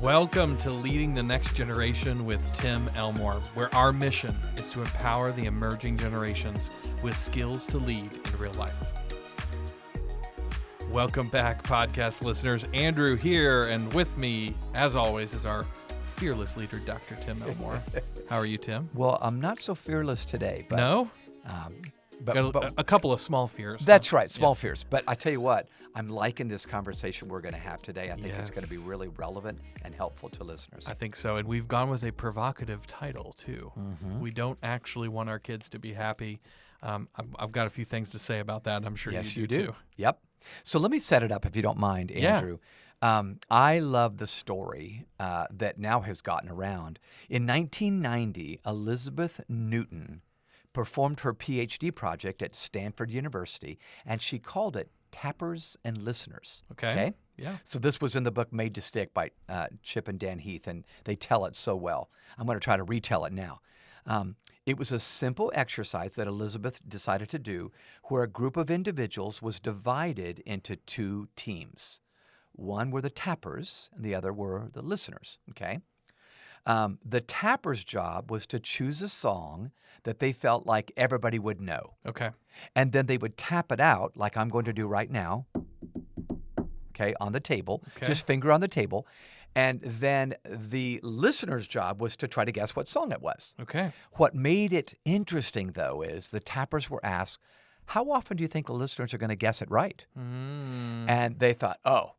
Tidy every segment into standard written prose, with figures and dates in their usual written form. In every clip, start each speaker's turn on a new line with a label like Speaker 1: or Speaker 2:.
Speaker 1: Welcome to Leading the Next Generation with Tim Elmore, where our mission is to empower the emerging generations with skills to lead in real life. Welcome back, podcast listeners. Andrew here, and with me, as always, is our fearless leader, Dr. Tim Elmore. How are you, Tim?
Speaker 2: Well, I'm not so fearless today. But,
Speaker 1: No?
Speaker 2: But
Speaker 1: a couple of small fears.
Speaker 2: That's right, small fears. But I tell you what, I'm liking this conversation we're going to have today. I think it's going to be really relevant and helpful to listeners.
Speaker 1: I think so. And we've gone with a provocative title, too. Mm-hmm. We don't actually want our kids to be happy. I've got a few things to say about that. I'm sure you do, too.
Speaker 2: Yep. So let me set it up, if you don't mind, Andrew.
Speaker 1: Yeah.
Speaker 2: I love the story that now has gotten around. In 1990, Elizabeth Newton performed her PhD project at Stanford University, and she called it Tappers and Listeners.
Speaker 1: Okay? Yeah.
Speaker 2: So this was in the book Made to Stick by Chip and Dan Heath, and they tell it so well. I'm going to try to retell it now. It was a simple exercise that Elizabeth decided to do where a group of individuals was divided into two teams. One were the tappers, and the other were the listeners, okay? The tapper's job was to choose a song that they felt like everybody would know.
Speaker 1: Okay.
Speaker 2: And then they would tap it out, like I'm going to do right now, okay, on the table, just finger on the table. And then the listener's job was to try to guess what song it was.
Speaker 1: Okay.
Speaker 2: What made it interesting, though, is the tappers were asked, how often do you think the listeners are going to guess it right? And they thought, oh,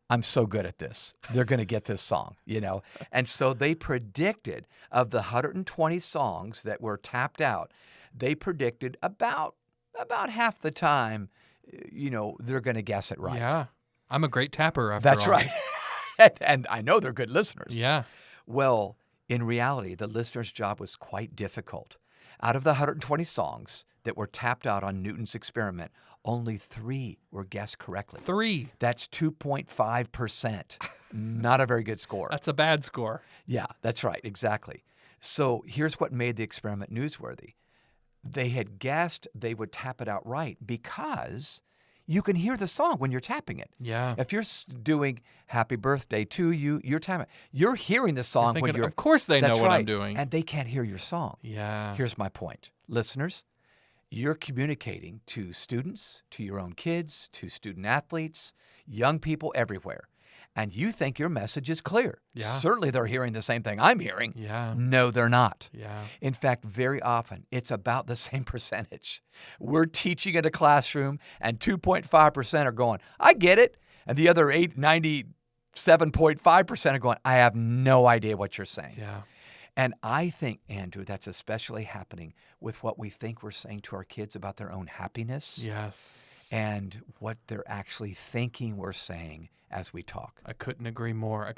Speaker 2: I'm so good at this. They're going to get this song, you know? And so they predicted of the 120 songs that were tapped out, they predicted about half the time, you know, they're going to guess it right.
Speaker 1: Yeah. I'm a great tapper after all.
Speaker 2: That's right. And I know they're good listeners.
Speaker 1: Yeah.
Speaker 2: Well, in reality, the listener's job was quite difficult. Out of the 120 songs that were tapped out on Newton's experiment, only 3 were guessed correctly.
Speaker 1: 3.
Speaker 2: That's 2.5%. Not a very good score.
Speaker 1: That's a bad score.
Speaker 2: Yeah, that's right. Exactly. So here's what made the experiment newsworthy. They had guessed they would tap it out right because you can hear the song when you're tapping it.
Speaker 1: Yeah.
Speaker 2: If you're doing Happy Birthday to You, you're tapping. You're hearing the song
Speaker 1: thinking,
Speaker 2: when you're.
Speaker 1: Of course they know what
Speaker 2: right.
Speaker 1: I'm doing.
Speaker 2: And they can't hear your song.
Speaker 1: Yeah.
Speaker 2: Here's my point. Listeners, you're communicating to students, to your own kids, to student athletes, young people everywhere. And you think your message is clear.
Speaker 1: Yeah.
Speaker 2: Certainly they're hearing the same thing I'm hearing.
Speaker 1: Yeah.
Speaker 2: No, they're not.
Speaker 1: Yeah.
Speaker 2: In fact, very often, it's about the same percentage. We're teaching in a classroom, and 2.5% are going, I get it. And the other 97.5% are going, I have no idea what you're saying.
Speaker 1: Yeah.
Speaker 2: And I think, Andrew, that's especially happening with what we think we're saying to our kids about their own happiness.
Speaker 1: Yes.
Speaker 2: And what they're actually thinking we're saying as we talk.
Speaker 1: I couldn't agree more.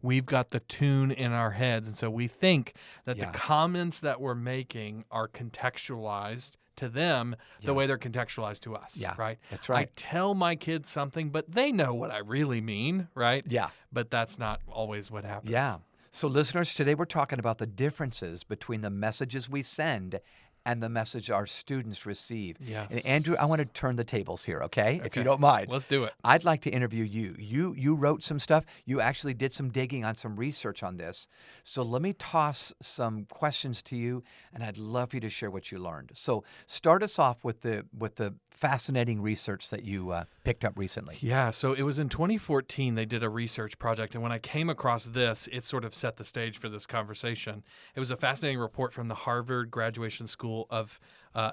Speaker 1: We've got the tune in our heads, and so we think that the comments that we're making are contextualized to them the way they're contextualized to us, right?
Speaker 2: That's right.
Speaker 1: I tell my kids something, but they know what I really mean, right?
Speaker 2: Yeah.
Speaker 1: But that's not always what happens.
Speaker 2: Yeah. So listeners, today we're talking about the differences between the messages we send and the message our students receive.
Speaker 1: Yes.
Speaker 2: And Andrew, I want to turn the tables here, okay? If you don't mind.
Speaker 1: Let's do it.
Speaker 2: I'd like to interview you. You wrote some stuff. You actually did some digging on some research on this. So let me toss some questions to you, and I'd love for you to share what you learned. So start us off with the fascinating research that you picked up recently.
Speaker 1: Yeah, so it was in 2014 they did a research project, and when I came across this, it sort of set the stage for this conversation. It was a fascinating report from the Harvard Graduation School of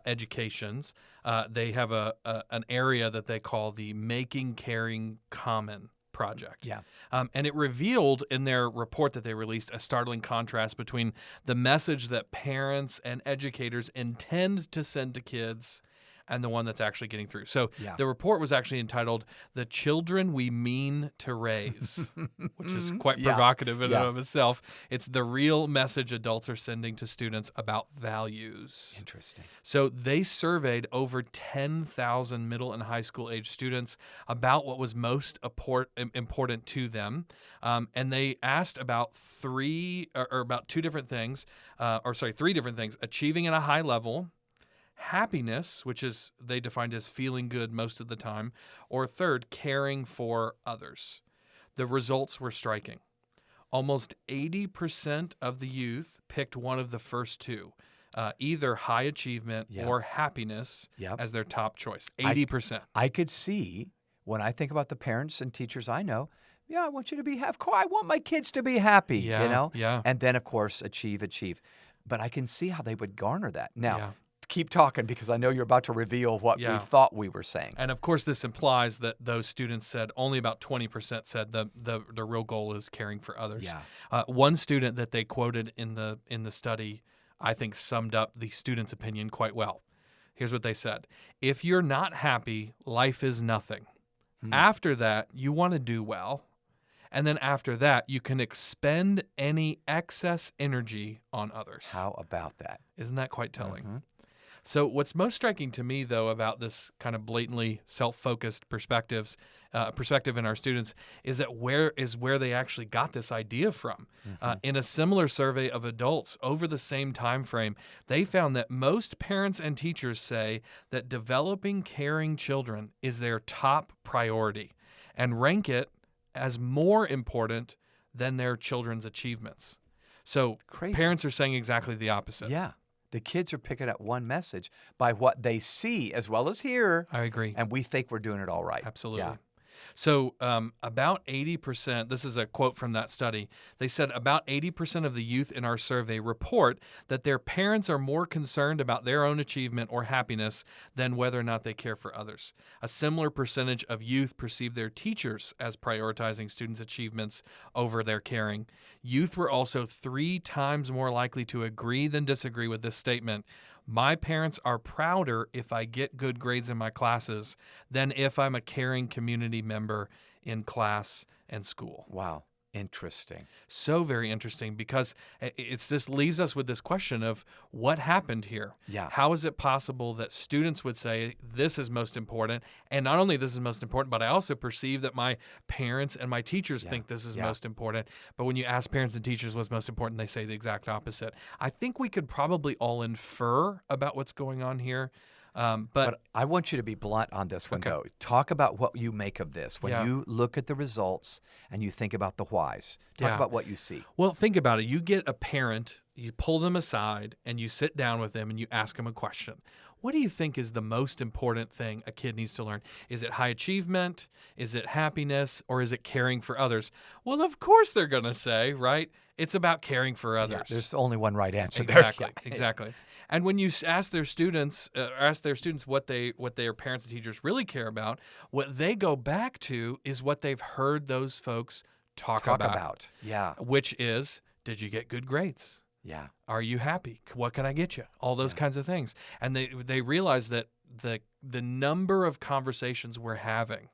Speaker 1: Educations. They have an area that they call the Making Caring Common project.
Speaker 2: Yeah.
Speaker 1: And it revealed in their report that they released a startling contrast between the message that parents and educators intend to send to kids and the one that's actually getting through. So the report was actually entitled "The Children We Mean to Raise," which is quite provocative in and of itself. It's the real message adults are sending to students about values.
Speaker 2: Interesting.
Speaker 1: So they surveyed over 10,000 middle and high school age students about what was most important to them. And they asked about three different things, achieving at a high level, happiness, which is they defined as feeling good most of the time, or third, caring for others. The results were striking. almost 80% of the youth picked one of the first two, either high achievement
Speaker 2: Yeah.
Speaker 1: or happiness
Speaker 2: Yep.
Speaker 1: as their top choice. 80%.
Speaker 2: I could see when I think about the parents and teachers I know, yeah, I want you to be happy. I want my kids to be happy,
Speaker 1: Yeah, yeah.
Speaker 2: And then, of course, achieve. But I can see how they would garner that. Now,
Speaker 1: Yeah.
Speaker 2: keep talking because I know you're about to reveal what we
Speaker 1: Yeah.
Speaker 2: thought we were saying.
Speaker 1: And of course, this implies that those students said only about 20% said the real goal is caring for others.
Speaker 2: Yeah.
Speaker 1: One student that they quoted in the study, I think, summed up the student's opinion quite well. Here's what they said: "If you're not happy, life is nothing. After that, you want to do well. And then after that, you can expend any excess energy on others."
Speaker 2: How about that?
Speaker 1: Isn't that quite telling?
Speaker 2: Mhm.
Speaker 1: So what's most striking to me, though, about this kind of blatantly self-focused perspective in our students is that where they actually got this idea from. In a similar survey of adults over the same time frame, they found that most parents and teachers say that developing caring children is their top priority and rank it as more important than their children's achievements. So
Speaker 2: Crazy.
Speaker 1: parents are saying exactly the opposite.
Speaker 2: Yeah. The kids are picking up one message by what they see as well as hear,
Speaker 1: I agree.
Speaker 2: and we think we're doing it all right.
Speaker 1: Absolutely.
Speaker 2: Yeah.
Speaker 1: So about 80%, this is a quote from that study, they said about 80% of the youth in our survey report that their parents are more concerned about their own achievement or happiness than whether or not they care for others. A similar percentage of youth perceive their teachers as prioritizing students' achievements over their caring. Youth were also 3 times more likely to agree than disagree with this statement. "My parents are prouder if I get good grades in my classes than if I'm a caring community member in class and school."
Speaker 2: Wow. Interesting.
Speaker 1: So very interesting, because it just leaves us with this question of what happened here.
Speaker 2: Yeah.
Speaker 1: How is it possible that students would say this is most important, and not only this is most important, but I also perceive that my parents and my teachers think this is most important. But when you ask parents and teachers what's most important, they say the exact opposite. I think we could probably all infer about what's going on here. But
Speaker 2: I want you to be blunt on this one,
Speaker 1: Okay.
Speaker 2: though. Talk about what you make of this. When
Speaker 1: Yeah.
Speaker 2: you look at the results and you think about the whys, talk
Speaker 1: Yeah.
Speaker 2: about what you see.
Speaker 1: Well, think about it. You get a parent, you pull them aside, and you sit down with them and you ask them a question. What do you think is the most important thing a kid needs to learn? Is it high achievement? Is it happiness? Or is it caring for others? Well, of course they're going to say, right? It's about caring for
Speaker 2: Yeah,
Speaker 1: others.
Speaker 2: there's only one right answer
Speaker 1: Exactly,
Speaker 2: there. Yeah.
Speaker 1: exactly. And when you ask their students, what their parents and teachers really care about, what they go back to is what they've heard those folks talk about.
Speaker 2: Yeah.
Speaker 1: Which is, did you get good grades?
Speaker 2: Yeah.
Speaker 1: Are you happy? What can I get you? All those kinds of things. And they realize that the number of conversations we're having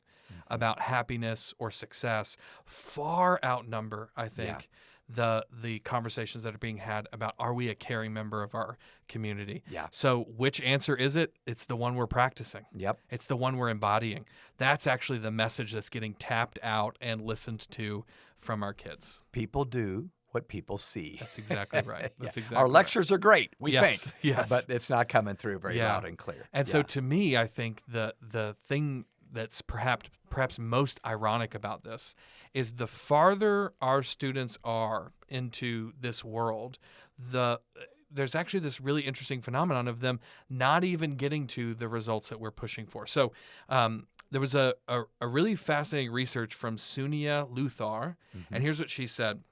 Speaker 1: about happiness or success far outnumber, I think, the conversations that are being had about, are we a caring member of our community?
Speaker 2: Yeah.
Speaker 1: So which answer is it? It's the one we're practicing.
Speaker 2: Yep.
Speaker 1: It's the one we're embodying. That's actually the message that's getting tapped out and listened to from our kids.
Speaker 2: People do what people see.
Speaker 1: That's exactly right. That's exactly
Speaker 2: Our
Speaker 1: right.
Speaker 2: lectures are great, we
Speaker 1: Yes,
Speaker 2: think.
Speaker 1: yes.
Speaker 2: But it's not coming through very
Speaker 1: Yeah.
Speaker 2: loud and clear.
Speaker 1: And so to me, I think the thing that's perhaps most ironic about this is the farther our students are into this world, there's actually this really interesting phenomenon of them not even getting to the results that we're pushing for. So there was a really fascinating research from Sunia Luthar, and here's what she said.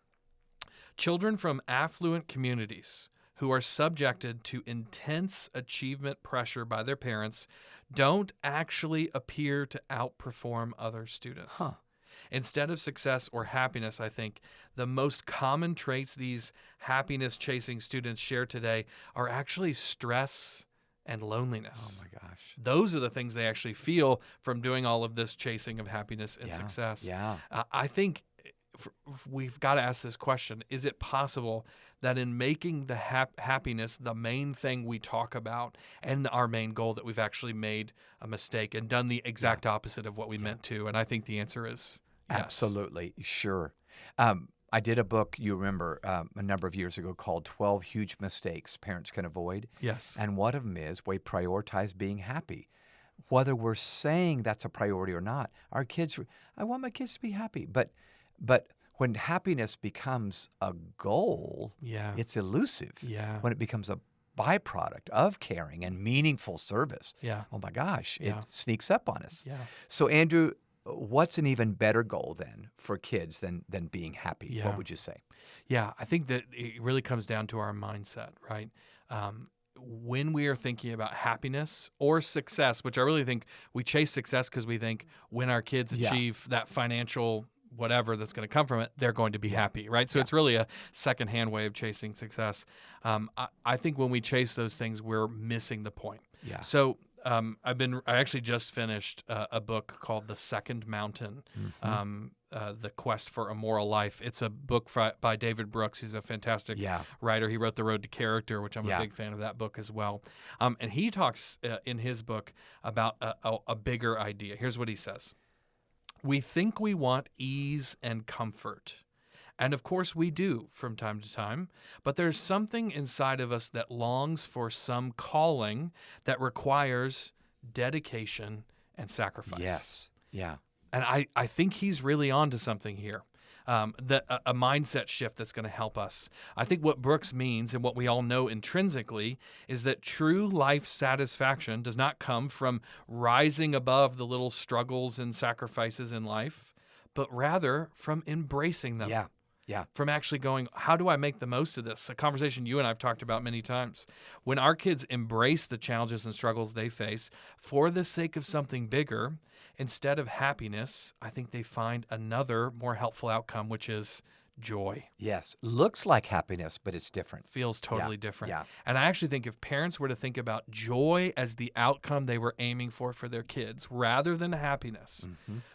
Speaker 1: Children from affluent communities who are subjected to intense achievement pressure by their parents don't actually appear to outperform other students. Instead of success or happiness, I think the most common traits these happiness-chasing students share today are actually stress and loneliness.
Speaker 2: Oh my gosh.
Speaker 1: Those are the things they actually feel from doing all of this chasing of happiness and success.
Speaker 2: Yeah.
Speaker 1: I think we've got to ask this question. Is it possible that in making the happiness the main thing we talk about and our main goal, that we've actually made a mistake and done the exact opposite of what we meant to? And I think the answer is yes.
Speaker 2: Absolutely. Sure. I did a book, you remember, a number of years ago called 12 Huge Mistakes Parents Can Avoid.
Speaker 1: Yes.
Speaker 2: And one of them is we prioritize being happy. Whether we're saying that's a priority or not, I want my kids to be happy. But when happiness becomes a goal,
Speaker 1: Yeah.
Speaker 2: it's elusive.
Speaker 1: Yeah.
Speaker 2: When it becomes a byproduct of caring and meaningful service,
Speaker 1: Yeah.
Speaker 2: oh my gosh,
Speaker 1: Yeah.
Speaker 2: it sneaks up on us.
Speaker 1: Yeah.
Speaker 2: So, Andrew, what's an even better goal then for kids than being happy?
Speaker 1: Yeah.
Speaker 2: What would you say?
Speaker 1: Yeah, I think that it really comes down to our mindset, right? When we are thinking about happiness or success, which I really think we chase success because we think when our kids
Speaker 2: Yeah.
Speaker 1: achieve that financial whatever that's going to come from it, they're going to be happy, right? So
Speaker 2: Yeah.
Speaker 1: it's really a secondhand way of chasing success. I think when we chase those things, we're missing the point.
Speaker 2: Yeah.
Speaker 1: So I actually just finished a book called The Second Mountain, The Quest for a Moral Life. It's a book by David Brooks. He's a fantastic writer. He wrote The Road to Character, which I'm a big fan of that book as well. And he talks in his book about a bigger idea. Here's what he says. We think we want ease and comfort. And of course we do from time to time, but there's something inside of us that longs for some calling that requires dedication and sacrifice.
Speaker 2: Yes. Yeah.
Speaker 1: And I think he's really onto something here. A mindset shift that's going to help us. I think what Brooks means and what we all know intrinsically is that true life satisfaction does not come from rising above the little struggles and sacrifices in life, but rather from embracing them.
Speaker 2: Yeah. Yeah.
Speaker 1: From actually going, how do I make the most of this? A conversation you and I have talked about many times. When our kids embrace the challenges and struggles they face for the sake of something bigger, instead of happiness, I think they find another more helpful outcome, which is joy.
Speaker 2: Yes. Looks like happiness, but it's different.
Speaker 1: Feels totally different.
Speaker 2: Yeah.
Speaker 1: And I actually think if parents were to think about joy as the outcome they were aiming for their kids, rather than happiness,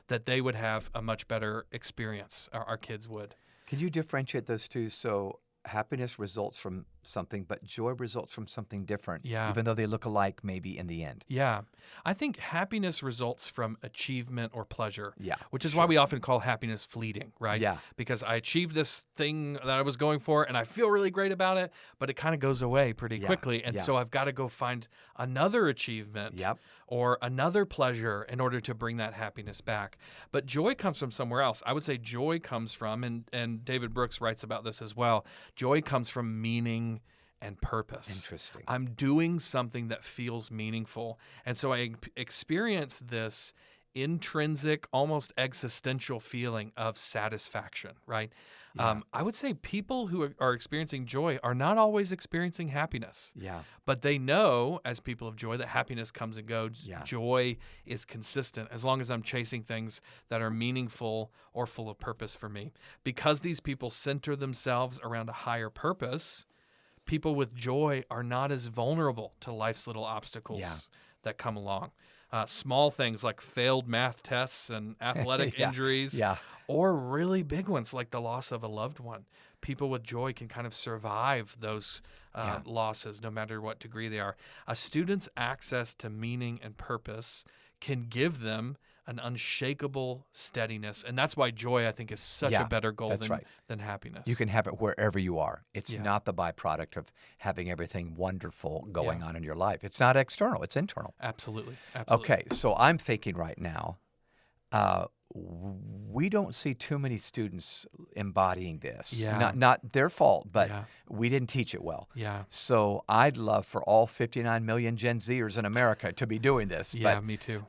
Speaker 1: that they would have a much better experience, our kids would.
Speaker 2: Can you differentiate those two? So happiness results from something, but joy results from something different, even though they look alike maybe in the end.
Speaker 1: Yeah. I think happiness results from achievement or pleasure, which is
Speaker 2: sure.
Speaker 1: why we often call happiness fleeting, right?
Speaker 2: Yeah.
Speaker 1: Because I achieved this thing that I was going for and I feel really great about it, but it kind of goes away pretty quickly. And so I've got to go find another achievement or another pleasure in order to bring that happiness back. But joy comes from somewhere else. I would say joy comes from, and David Brooks writes about this as well, joy comes from meaning and purpose.
Speaker 2: Interesting.
Speaker 1: I'm doing something that feels meaningful. And so I experience this intrinsic, almost existential feeling of satisfaction, right? I would say people who are experiencing joy are not always experiencing happiness.
Speaker 2: Yeah.
Speaker 1: But they know, as people of joy, that happiness comes and goes.
Speaker 2: Yeah.
Speaker 1: Joy is consistent as long as I'm chasing things that are meaningful or full of purpose for me. Because these people center themselves around a higher purpose, people with joy are not as vulnerable to life's little obstacles that come along. Small things like failed math tests and athletic injuries, or really big ones like the loss of a loved one. People with joy can kind of survive those losses no matter what degree they are. A student's access to meaning and purpose can give them an unshakable steadiness. And that's why joy, I think, is such a better goal than happiness.
Speaker 2: You can have it wherever you are. It's not the byproduct of having everything wonderful going on in your life. It's not external. It's internal.
Speaker 1: Absolutely.
Speaker 2: Okay, so I'm thinking right now, we don't see too many students embodying this. Not their fault, but we didn't teach it well. So I'd love for all 59 million Gen Zers in America to be doing this.
Speaker 1: Yeah, me too.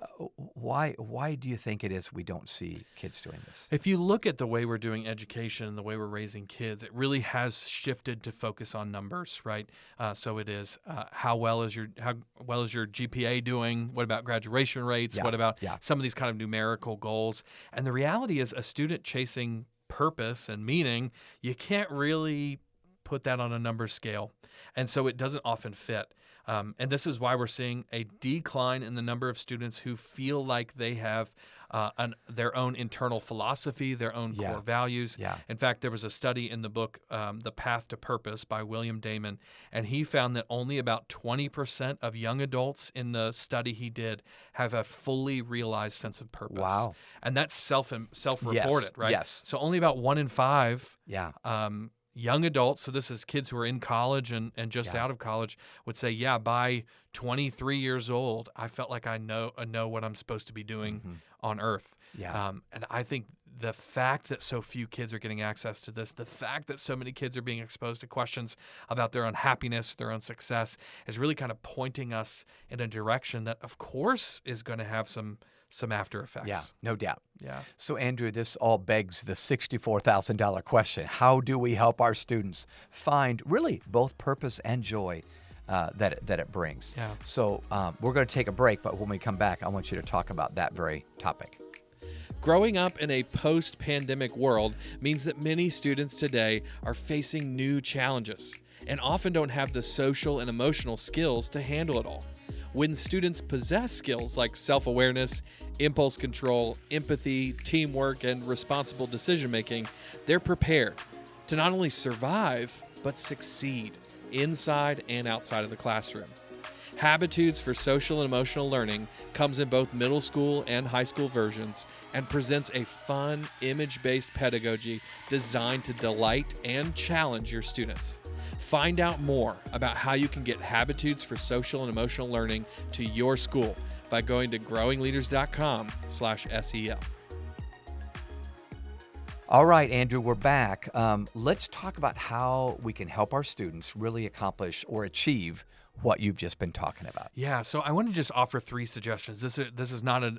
Speaker 2: Why do you think it is we don't see kids doing this?
Speaker 1: If you look at the way we're doing education and the way we're raising kids, it really has shifted to focus on numbers, right? So it is how well is your GPA doing? What about graduation rates? What about some of these kind of numerical goals? And the reality is a student chasing purpose and meaning, you can't really put that on a number scale. And so it doesn't often fit. And this is why we're seeing a decline in the number of students who feel like they have their own internal philosophy, their own core values. In fact, there was a study in the book, The Path to Purpose by William Damon, and he found that only about 20% of young adults in the study he did have a fully realized sense of purpose.
Speaker 2: Wow.
Speaker 1: And that's self-reported, right?
Speaker 2: Yes.
Speaker 1: So only about 1 in 5 young adults, so this is kids who are in college and just out of college, would say, by 23 years old, I felt like I know what I'm supposed to be doing on earth. And I think the fact that so few kids are getting access to this, the fact that so many kids are being exposed to questions about their own happiness, their own success, is really kind of pointing us in a direction that, of course, is going to have some after effects.
Speaker 2: Yeah, no doubt.
Speaker 1: Yeah.
Speaker 2: So, Andrew, this all begs the $64,000 question. How do we help our students find really both purpose and joy that it brings?
Speaker 1: Yeah.
Speaker 2: So we're going to take a break, but when we come back, I want you to talk about that very topic.
Speaker 1: Growing up in a post-pandemic world means that many students today are facing new challenges and often don't have the social and emotional skills to handle it all. When students possess skills like self-awareness, impulse control, empathy, teamwork, and responsible decision-making, they're prepared to not only survive, but succeed inside and outside of the classroom. Habitudes for Social and Emotional Learning comes in both middle school and high school versions and presents a fun, image-based pedagogy designed to delight and challenge your students. Find out more about how you can get Habitudes for Social and Emotional Learning to your school by going to growingleaders.com/SEL.
Speaker 2: All right, Andrew, we're back. Let's talk about how we can help our students really accomplish or achieve what you've just been talking about.
Speaker 1: Yeah, so I want to just offer 3 suggestions. This is not an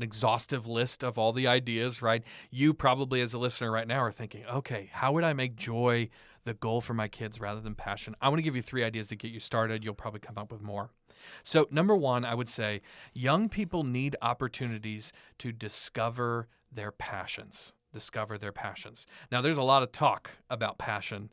Speaker 1: exhaustive list of all the ideas, right? You probably, as a listener right now, are thinking, okay, how would I make joy the goal for my kids rather than passion? I want to give you 3 ideas to get you started. You'll probably come up with more. So number 1, I would say young people need opportunities to discover their passions. Now, there's a lot of talk about passion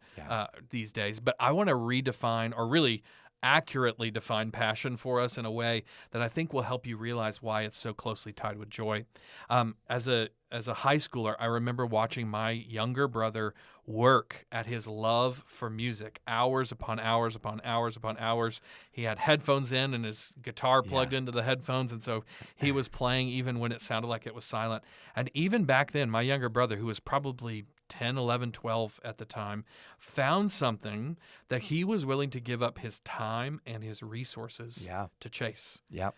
Speaker 1: these days, but I want to redefine, or really accurately define, passion for us in a way that I think will help you realize why it's so closely tied with joy. As a high schooler, I remember watching my younger brother work at his love for music, hours upon hours upon hours upon hours. He had headphones in and his guitar plugged into the headphones, and so he was playing even when it sounded like it was silent. And even back then, my younger brother, who was probably 10, 11, 12 at the time, found something that he was willing to give up his time and his resources to chase.
Speaker 2: Yeah.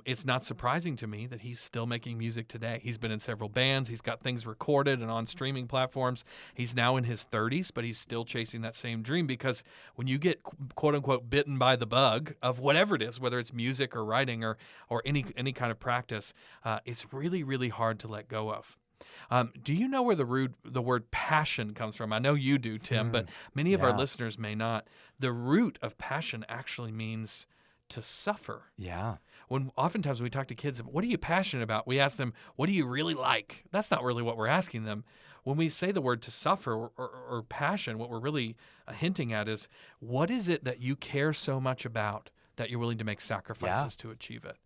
Speaker 1: It's not surprising to me that he's still making music today. He's been in several bands. He's got things recorded and on streaming platforms. He's now in his 30s, but he's still chasing that same dream, because when you get, quote unquote, bitten by the bug of whatever it is, whether it's music or writing or any kind of practice, it's really, really hard to let go of. Do you know where the word passion comes from? I know you do, Tim, but many of our listeners may not. The root of passion actually means to suffer.
Speaker 2: Yeah.
Speaker 1: When oftentimes we talk to kids, what are you passionate about? We ask them, what do you really like? That's not really what we're asking them. When we say the word to suffer or passion, what we're really hinting at is, what is it that you care so much about that you're willing to make sacrifices to achieve it?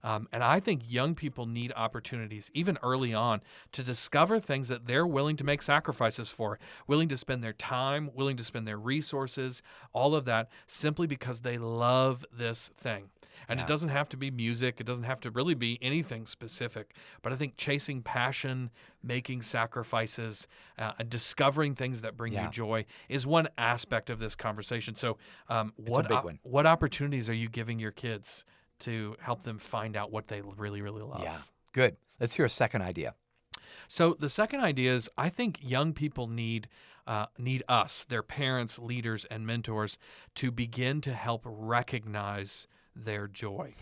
Speaker 1: And I think young people need opportunities, even early on, to discover things that they're willing to make sacrifices for, willing to spend their time, willing to spend their resources, all of that, simply because they love this thing. And it doesn't have to be music. It doesn't have to really be anything specific. But I think chasing passion, making sacrifices, and discovering things that bring you joy is one aspect of this conversation. So what opportunities are you giving your kids to help them find out what they really, really love?
Speaker 2: Yeah, good. Let's hear a second idea.
Speaker 1: So the second idea is, I think young people need us, their parents, leaders, and mentors, to begin to help recognize their joy.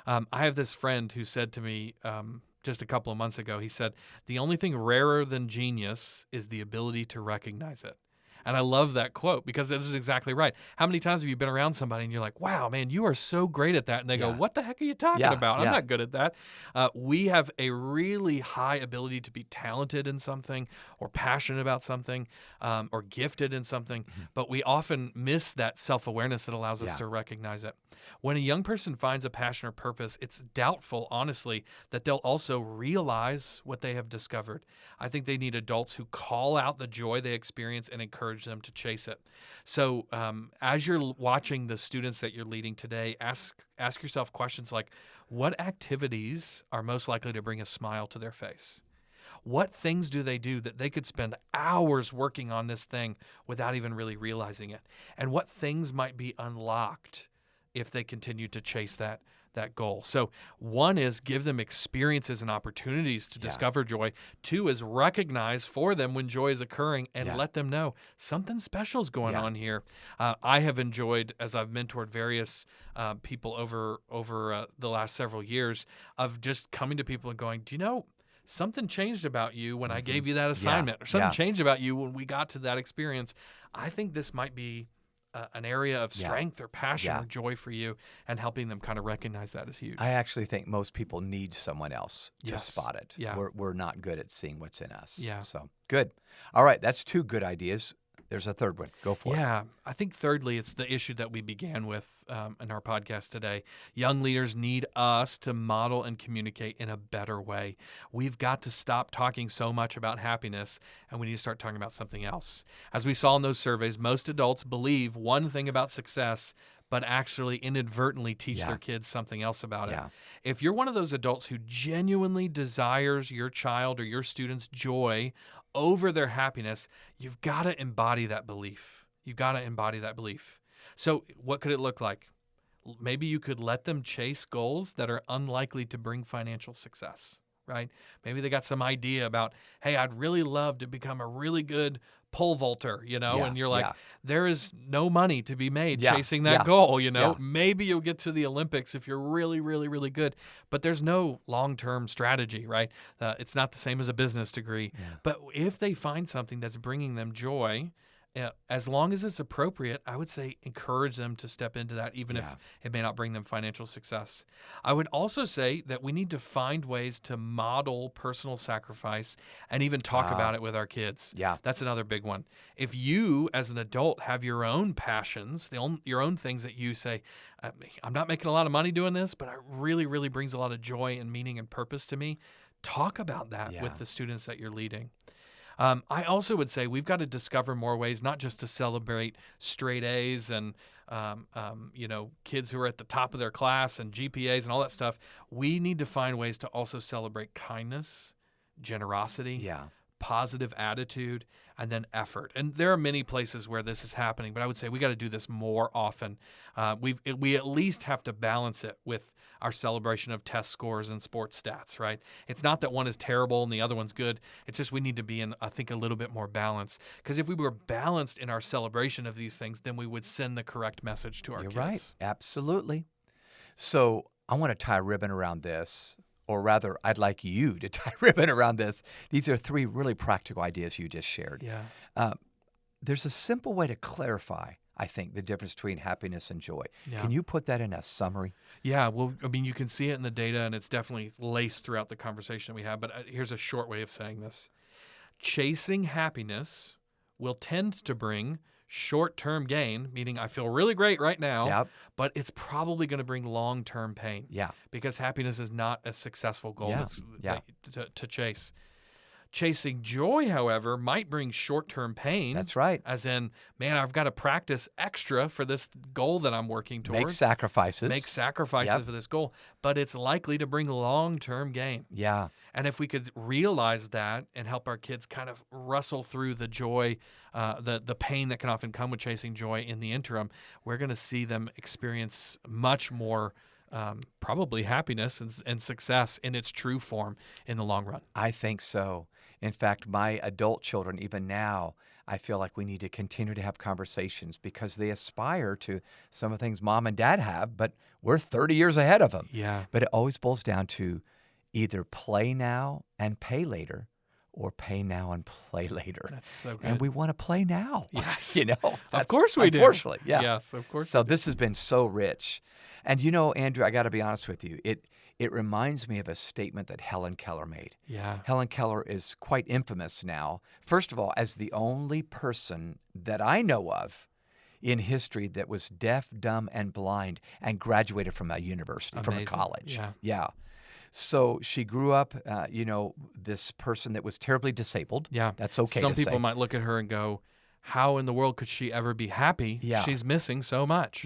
Speaker 1: I have this friend who said to me just a couple of months ago, he said, the only thing rarer than genius is the ability to recognize it. And I love that quote, because it is exactly right. How many times have you been around somebody and you're like, wow, man, you are so great at that. And they go, what the heck are you talking about? I'm not good at that. We have a really high ability to be talented in something, or passionate about something, or gifted in something. But we often miss that self-awareness that allows us to recognize it. When a young person finds a passion or purpose, it's doubtful, honestly, that they'll also realize what they have discovered. I think they need adults who call out the joy they experience and encourage them to chase it. So as you're watching the students that you're leading today, ask yourself questions like, what activities are most likely to bring a smile to their face? What things do they do that they could spend hours working on this thing without even really realizing it? And what things might be unlocked if they continue to chase that that goal. So one is give them experiences and opportunities to discover joy. Two is recognize for them when joy is occurring and let them know something special is going on here. I have enjoyed, as I've mentored various people over the last several years, of just coming to people and going, do you know, something changed about you when I gave you that assignment, or something changed about you when we got to that experience. I think this might be an area of strength or passion or joy for you, and helping them kind of recognize that is huge.
Speaker 2: I actually think most people need someone else to spot it.
Speaker 1: Yeah.
Speaker 2: We're not good at seeing what's in us.
Speaker 1: Yeah.
Speaker 2: So good. All right. That's 2 good ideas. There's a third one. Go for it.
Speaker 1: Yeah. I think thirdly, it's the issue that we began with in our podcast today. Young leaders need us to model and communicate in a better way. We've got to stop talking so much about happiness, and we need to start talking about something else. As we saw in those surveys, most adults believe one thing about success, but actually inadvertently teach their kids something else about it. If you're one of those adults who genuinely desires your child or your student's joy over their happiness, you've got to embody that belief. You've got to embody that belief. So what could it look like? Maybe you could let them chase goals that are unlikely to bring financial success, right? Maybe they got some idea about, hey, I'd really love to become a really good pole vaulter, and you're like, there is no money to be made chasing that goal, Maybe you'll get to the Olympics if you're really, really, really good, but there's no long-term strategy, right? It's not the same as a business degree. But if they find something that's bringing them joy, as long as it's appropriate, I would say encourage them to step into that, even if it may not bring them financial success. I would also say that we need to find ways to model personal sacrifice and even talk about it with our kids. That's another big one. If you, as an adult, have your own passions, your own things that you say, I'm not making a lot of money doing this, but it really, really brings a lot of joy and meaning and purpose to me, talk about that with the students that you're leading. I also would say we've got to discover more ways, not just to celebrate straight A's and kids who are at the top of their class and GPAs and all that stuff. We need to find ways to also celebrate kindness, generosity, positive attitude, and then effort. And there are many places where this is happening, but I would say we got to do this more often. We at least have to balance it with our celebration of test scores and sports stats, right? It's not that one is terrible and the other one's good. It's just we need to be in, I think, a little bit more balance. Because if we were balanced in our celebration of these things, then we would send the correct message to our kids.
Speaker 2: You're right. Absolutely. So I want to tie a ribbon around this. Or rather, I'd like you to tie a ribbon around this. These are 3 really practical ideas you just shared. There's a simple way to clarify, I think, the difference between happiness and joy. Can you put that in a summary?
Speaker 1: Yeah, well, I mean, you can see it in the data, and it's definitely laced throughout the conversation we have, but here's a short way of saying this. Chasing happiness will tend to bring short-term gain, meaning I feel really great right now, but it's probably going to bring long-term pain. Because happiness is not a successful goal to chase. Chasing joy, however, might bring short-term pain.
Speaker 2: That's right.
Speaker 1: As in, man, I've got to practice extra for this goal that I'm working towards.
Speaker 2: Make sacrifices
Speaker 1: for this goal, but it's likely to bring long-term gain. And if we could realize that and help our kids kind of wrestle through the joy, the pain that can often come with chasing joy in the interim, we're going to see them experience much more probably happiness and success in its true form in the long run.
Speaker 2: I think so. In fact, my adult children, even now, I feel like we need to continue to have conversations because they aspire to some of the things mom and dad have, but we're 30 years ahead of them. But it always boils down to either play now and pay later, or pay now and play later.
Speaker 1: That's so good.
Speaker 2: And we want to play now.
Speaker 1: Yes.
Speaker 2: Of
Speaker 1: course we do.
Speaker 2: Unfortunately,
Speaker 1: Yes, of course.
Speaker 2: So this has been so rich. And Andrew, I got to be honest with you. It reminds me of a statement that Helen Keller made. Helen Keller is quite infamous now, first of all, as the only person that I know of in history that was deaf, dumb, and blind and graduated from a university, from a college. So she grew up, this person that was terribly disabled. That's okay to say.
Speaker 1: Some people might look at her and go, how in the world could she ever be happy? She's missing so much.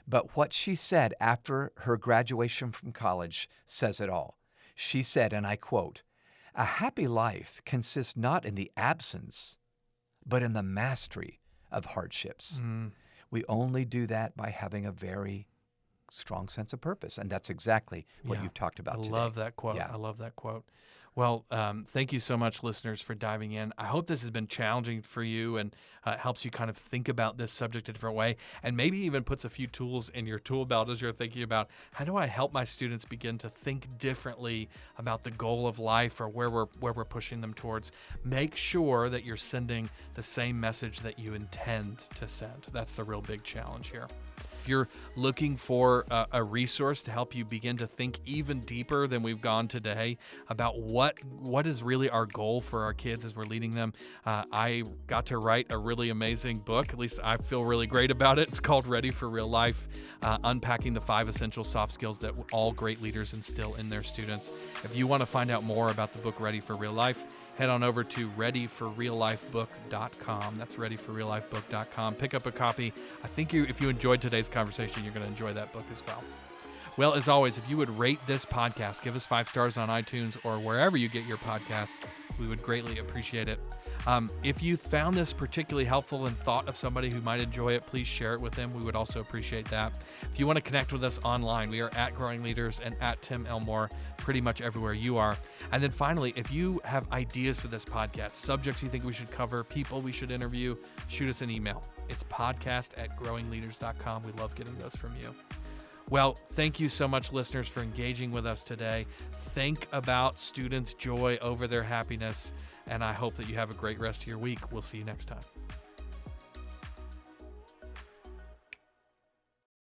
Speaker 2: But what she said after her graduation from college says it all. She said, and I quote, "A happy life consists not in the absence, but in the mastery of hardships. We only do that by having a very strong sense of purpose. And that's exactly what
Speaker 1: Yeah.
Speaker 2: you've talked about today.
Speaker 1: I love that quote.
Speaker 2: Yeah.
Speaker 1: I love that quote. Well, thank you so much, listeners, for diving in. I hope this has been challenging for you and helps you kind of think about this subject a different way, and maybe even puts a few tools in your tool belt as you're thinking about, how do I help my students begin to think differently about the goal of life or where we're pushing them towards. Make sure that you're sending the same message that you intend to send. That's the real big challenge here. If you're looking for a resource to help you begin to think even deeper than we've gone today about what is really our goal for our kids as we're leading them, I got to write a really amazing book. At least I feel really great about it. It's called Ready for Real Life, Unpacking the 5 Essential Soft Skills that all great leaders instill in their students. If you want to find out more about the book Ready for Real Life, head on over to readyforreallifebook.com. That's readyforreallifebook.com. Pick up a copy. I think if you enjoyed today's conversation, you're going to enjoy that book as well. Well, as always, if you would rate this podcast, give us 5 stars on iTunes or wherever you get your podcasts, we would greatly appreciate it. If you found this particularly helpful and thought of somebody who might enjoy it, please share it with them. We would also appreciate that. If you want to connect with us online, we are at Growing Leaders and at Tim Elmore, pretty much everywhere you are. And then finally, if you have ideas for this podcast, subjects you think we should cover, people we should interview, shoot us an email. It's podcast@growingleaders.com. We love getting those from you. Well, thank you so much, listeners, for engaging with us today. Think about students' joy over their happiness, and I hope that you have a great rest of your week. We'll see you next time.